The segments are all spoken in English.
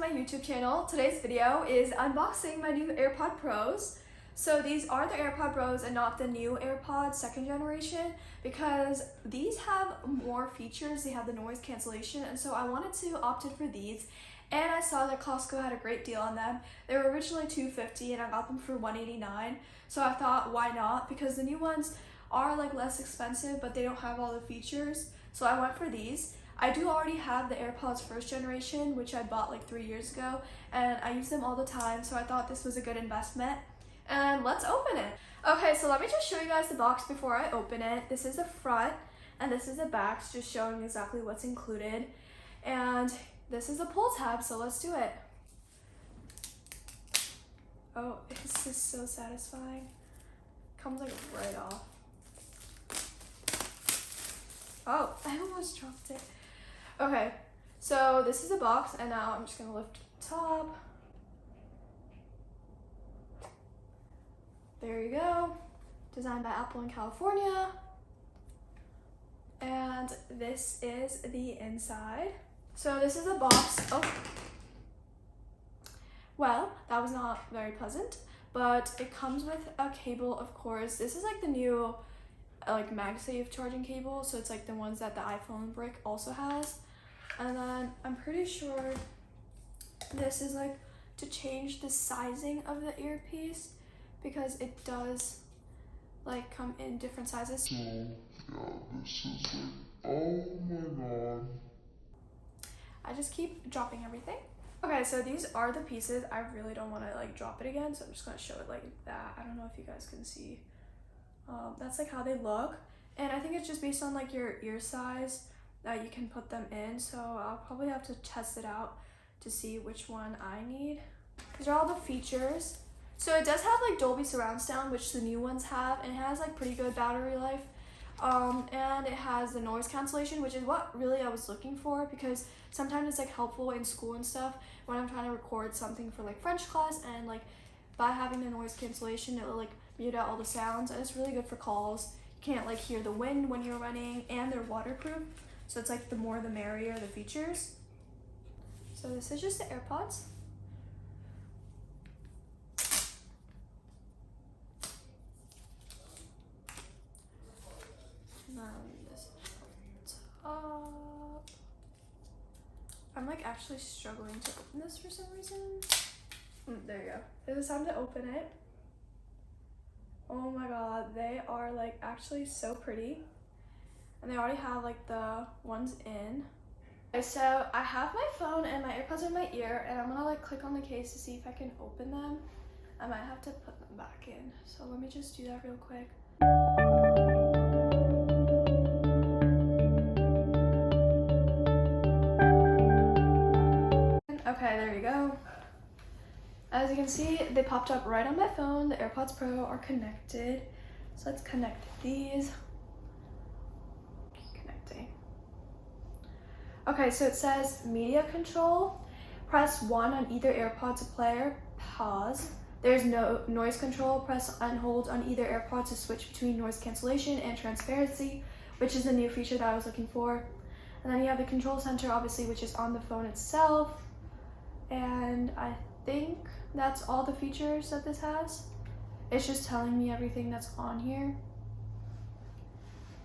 my YouTube channel. Today's video is unboxing my new AirPod Pros. So these are the AirPod Pros and not the new AirPods 2nd generation because these have more features. They have the noise cancellation, and so I wanted to opt in for these. And I saw that Costco had a great deal on them. They were originally $250 and I got them for $189. So I thought, why not? Because the new ones are like less expensive, but they don't have all the features. So I went for these. I do already have the AirPods 1st generation, which I bought like 3 years ago, and I use them all the time, so I thought this was a good investment. And let's open it. Okay, so let me just show you guys the box before I open it. This is the front, and this is the back, just showing exactly what's included. And this is the pull tab, so let's do it. Oh, this is so satisfying. Comes like right off. Oh, I almost dropped it. Okay, so this is the box, and now I'm just gonna lift the top. There you go. Designed by Apple in California. And this is the inside. So this is a box. Oh. Well, that was not very pleasant, but it comes with a cable, of course. This is like the new like MagSafe charging cable, so it's like the ones that the iPhone brick also has. And then I'm pretty sure this is like to change the sizing of the earpiece, because it does like come in different sizes. So yeah, this is like, oh my god. I just keep dropping everything. Okay, so these are the pieces. I really don't want to like drop it again, so I'm just gonna show it like that. I don't know if you guys can see. That's like how they look, and I think it's just based on like your ear size that you can put them in, so I'll probably have to test it out to see which one I need. These are all the features. So it does have like Dolby surround sound, which the new ones have, and it has like pretty good battery life, and it has the noise cancellation, which is what really I was looking for, because sometimes it's like helpful in school and stuff when I'm trying to record something for like French class, and like by having the noise cancellation, it will like mute out all the sounds, and it's really good for calls. You can't like hear the wind when you're running, and they're waterproof, so it's like the more the merrier, the features. So this is just the AirPods. And then this is top. I'm like actually struggling to open this for some reason. There you go. It was time to open it. Oh my god, they are like actually so pretty, and they already have like the ones in. Okay, so I have my phone and my AirPods in my ear, and I'm gonna like click on the case to see if I can open them. I might have to put them back in, so let me just do that real quick. Okay, there you go. As you can see, they popped up right on my phone. The AirPods Pro are connected. So let's connect these. Connecting. Okay, so it says media control. Press 1 on either AirPod to play, pause. There's no noise control. Press and hold on either AirPod to switch between noise cancellation and transparency, which is the new feature that I was looking for. And then you have the control center, obviously, which is on the phone itself. And I think that's all the features that this has. It's just telling me everything that's on here.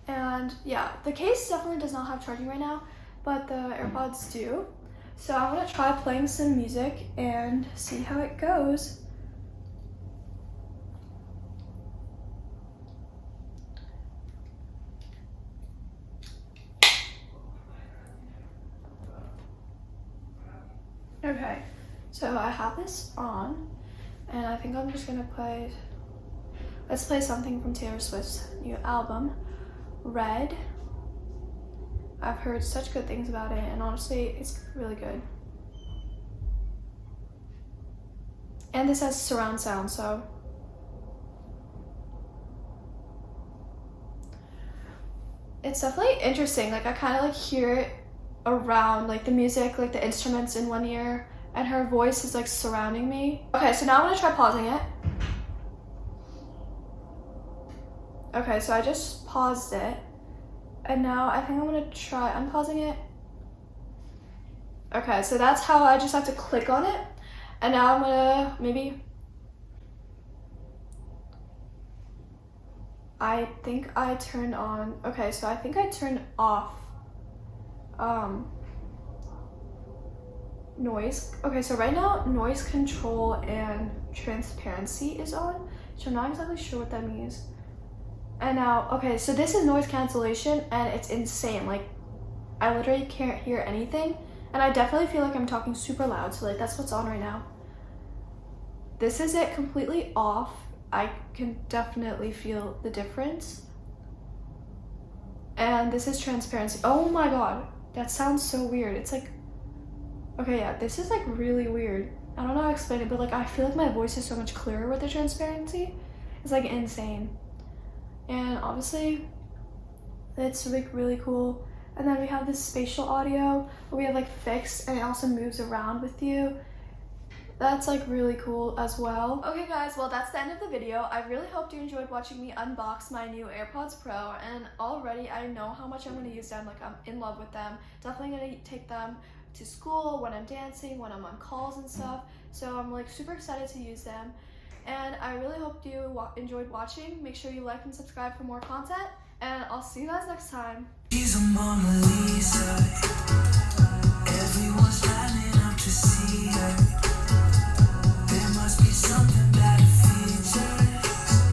And yeah, the case definitely does not have charging right now, but the AirPods do. So I'm gonna try playing some music and see how it goes. Okay, so I have this on, and I think I'm just gonna let's play something from Taylor Swift's new album, Red. I've heard such good things about it, and honestly, it's really good. And this has surround sound, so. It's definitely interesting, like I kind of like hear it around, like the music, like the instruments in one ear, and her voice is like surrounding me. Okay, so now I'm gonna try pausing it. Okay, so I just paused it, and now I think I'm gonna try unpausing it. Okay, so that's how I just have to click on it. And now I'm gonna maybe, I think I turned on, okay, so I think I turned off noise. Okay, so right now noise control and transparency is on, so I'm not exactly sure what that means. And now, okay, so this is noise cancellation and it's insane. Like, I literally can't hear anything, and I definitely feel like I'm talking super loud, so like that's what's on right now. This is it completely off. I can definitely feel the difference. And this is transparency. Oh my god, that sounds so weird. It's like, okay, yeah, this is like really weird. I don't know how to explain it, but like I feel like my voice is so much clearer with the transparency. It's like insane. And obviously it's like really cool. And then we have this spatial audio where we have like fixed, and it also moves around with you. That's like really cool as well. Okay guys, well that's the end of the video. I really hope you enjoyed watching me unbox my new AirPods Pro, and already I know how much I'm going to use them. Like, I'm in love with them. Definitely going to take them to school, when I'm dancing, when I'm on calls and stuff. So I'm like super excited to use them. And I really hope you enjoyed watching. Make sure you like and subscribe for more content, and I'll see you guys next time. She's a Mona Lisa.